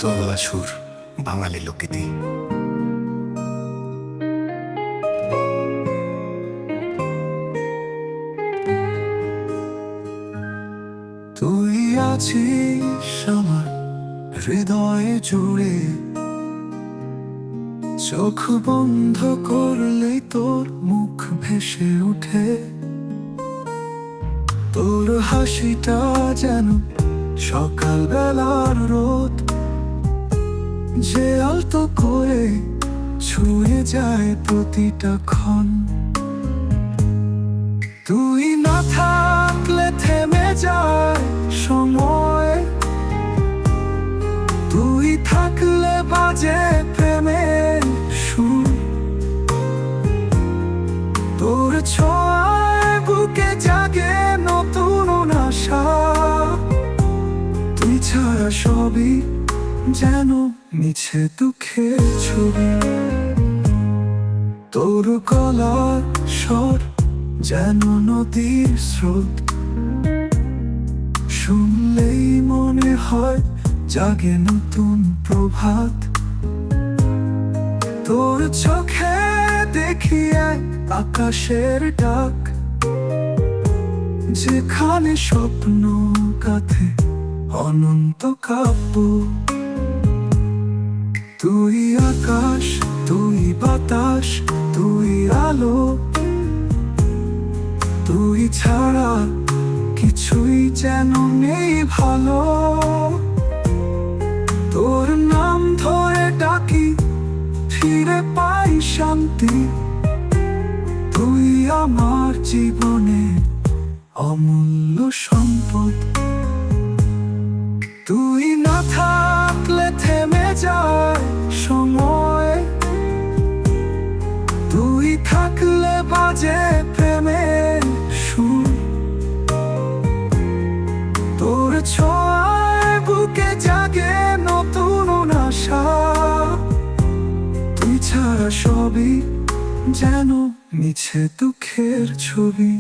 তোলা সুর বাঙালি লোকগীতি। তুই আছিস আমার হৃদয়ে জুড়ে, চোখ বন্ধ করলেই তোর মুখ ভেসে ওঠে। তোর হাসিটা যেন সকাল বেলার রোদ, যে আলতো করে ছুঁয়ে যায় প্রতিটা ক্ষণ। তুই না থাকলে থেমে যায় সময়, তুই থাকলে বাজে প্রেমের সুর। তোর ছোঁয়ায় বুকে জাগে নতুন আশা, তুই ছাড়া সবই যেন মিছে দুঃখের ছবি। তোর গলার স্বর যেন নদীর স্রোত, শুনলেই মনে হয় জাগে নতুন প্রভাত। তোর চোখে দেখি এক আকাশের ডাক, যেখানে স্বপ্ন কাঁথে অনন্ত কাব্য। তুই আকাশ, তুই বাতাস, তুই আলো, তুই ছাড়া কিছুই যেন নেই ভালো। তোর নাম ধরে ডাকি ফিরে পাই শান্তি, তুই আমার জীবনে অমূল্য সম্পদ। তুই না থাকলে থেমে যায় সময়, তুই থাকলে বাজে প্রেমের সুর। তোর ছোঁয়ায় বুকে জাগে নতুন আশা, তুই ছাড়া সবই যেন মিছে দুঃখের ছবি।